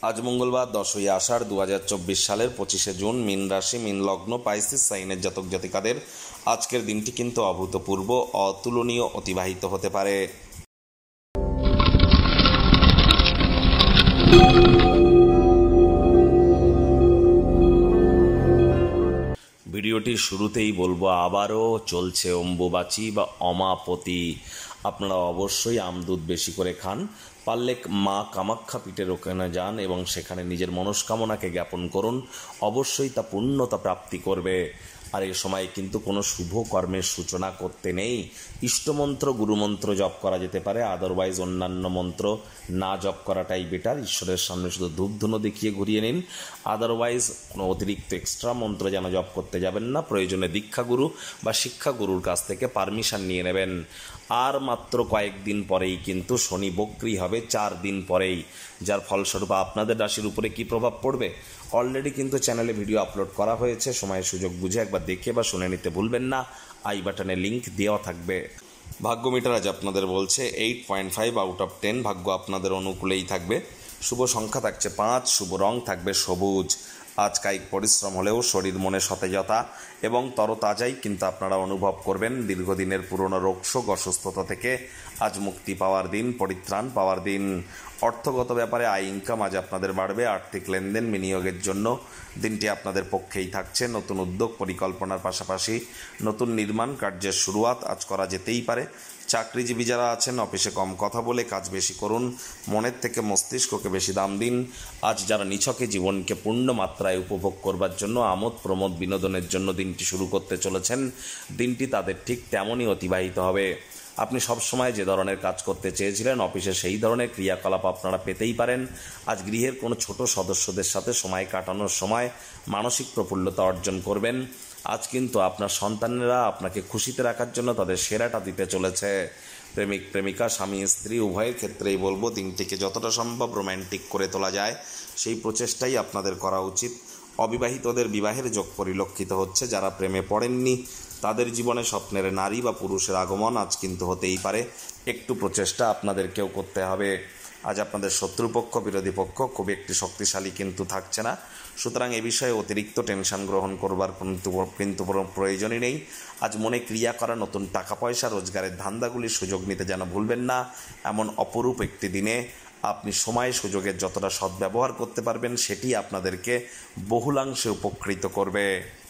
আজ মঙ্গলবার 10ই আষাঢ় 2024 সালের 25শে জুন। মীন রাশি, মীন লগ্ন, পাইসিস সাইনের জাতক জাতিকাদের আজকের দিনটি কিন্তু অভূতপূর্ব, অতুলনীয় অতিবাহিত হতে পারে। ভিডিওটির শুরুতেই বলবো, আবারও চলছে অম্বুবাচী বা অমাপতি। আপনারা অবশ্যই আমদুধ বেশি করে খান, পারলে মা কামাখ্যা পীঠের ওখানে যান এবং সেখানে নিজের মনস্কামনাকে জ্ঞাপন করুন, অবশ্যই তা পূর্ণতা প্রাপ্তি করবে। আর এই সময় কিন্তু কোনো শুভ কর্মের সূচনা করতে নেই। ইষ্টমন্ত্র, গুরুমন্ত্র জপ করা যেতে পারে, আদারওয়াইজ অন্যান্য মন্ত্র না জপ করাটাই বেটার। ঈশ্বরের সামনে শুধু ধূপধুনো দেখিয়ে ঘুরিয়ে নিন, আদারওয়াইজ কোনো অতিরিক্ত এক্সট্রা মন্ত্র যেন জপ করতে যাবেন না। প্রয়োজনে দীক্ষাগুরু বা শিক্ষাগুরুর কাছ থেকে পারমিশন নিয়ে নেবেন। আর মাত্র কয়েকদিন পরেই কিন্তু শনি বক্রী হবে, 4 দিন পরেই, যার ফলস্বরূপ আপনাদের রাশির উপরে কি প্রভাব পড়বে অলরেডি কিন্তু চ্যানেলে ভিডিও আপলোড করা হয়েছে। সময় সুযোগ বুঝে একবার দেখে বা শুনে নিতে ভুলবেন না। আই বাটনে লিঙ্ক দেওয়া থাকবে। ভাগ্য মিটার আজ আপনাদের বলছে 8.5 আউট অফ 10। ভাগ্য আপনাদের অনুকূলেই থাকবে। শুভ সংখ্যা থাকছে 5, শুভ রং থাকবে সবুজ। আজ কায়িক পরিশ্রম হলেও শরীর মনে সতেজতা এবং তরতাজাই কিন্তু আপনারা অনুভব করবেন। দীর্ঘদিনের পুরনো রোগশোক, অসুস্থতা থেকে আজ মুক্তি পাওয়ার দিন, পরিত্রাণ পাওয়ার দিন। অর্থগত ব্যাপারে আয় ইনকাম আজ আপনাদের বাড়বে। আর্থিক লেনদেন, বিনিয়োগের জন্য দিনটি আপনাদের পক্ষেই থাকছে। নতুন উদ্যোগ, পরিকল্পনার পাশাপাশি নতুন নির্মাণ কার্যের শুরুয়াত আজ করা যেতেই পারে। চাকরিজীবী যারা আছেন, অফিসে কম কথা বলে কাজ বেশি করুন, মনের থেকে মস্তিষ্ককে বেশি দাম দিন। আজ যারা নিছকে জীবনকে পূর্ণ মাত্রায় উপভোগ করবার জন্য, আমোদ প্রমোদ বিনোদনের জন্য দিনটি শুরু করতে চলেছেন, দিনটি তাদের ঠিক তেমনই অতিবাহিত হবে। আপনি সবসময় যে ধরনের কাজ করতে চেয়েছিলেন অফিসে, সেই ধরনের ক্রিয়াকলাপ আপনারা পেতেই পারেন। আজ গৃহের কোনো ছোট সদস্যদের সাথে সময় কাটানোর সময় মানসিক প্রফুল্লতা অর্জন করবেন। আজ কিন্তু আপনার সন্তানেরা আপনাকে খুশিতে রাখার জন্য তাদের সেরাটা দিতে চলেছে। প্রেমিক প্রেমিকা, স্বামী স্ত্রী উভয়ের ক্ষেত্রেই বলবো, দিনটিকে যতটা সম্ভব রোম্যান্টিক করে তোলা যায় সেই প্রচেষ্টাই আপনাদের করা উচিত। অবিবাহিতদের বিবাহের যোগ পরিলক্ষিত হচ্ছে। যারা প্রেমে পড়েননি তাদের জীবনে স্বপ্নের নারী বা পুরুষের আগমন আজ কিন্তু হতেই পারে। একটু প্রচেষ্টা আপনাদেরকেও করতে হবে। আজ আপনাদের শত্রুপক্ষ, বিরোধী পক্ষ খুব একটি শক্তিশালী কিন্তু থাকছে না। সুতরাং এ বিষয়ে অতিরিক্ত টেনশন গ্রহণ করবার কিন্তু প্রয়োজনই নেই। আজ মনে ক্রিয়া করা, নতুন টাকা পয়সা রোজগারের ধান্দাগুলির সুযোগ নিতে যেন ভুলবেন না। এমন অপরূপ একটি দিনে আপনি সময় সুযোগের যতটা সদ্ব্যবহার করতে পারবেন, সেটি আপনাদেরকে বহুলাংশে উপকৃত করবে।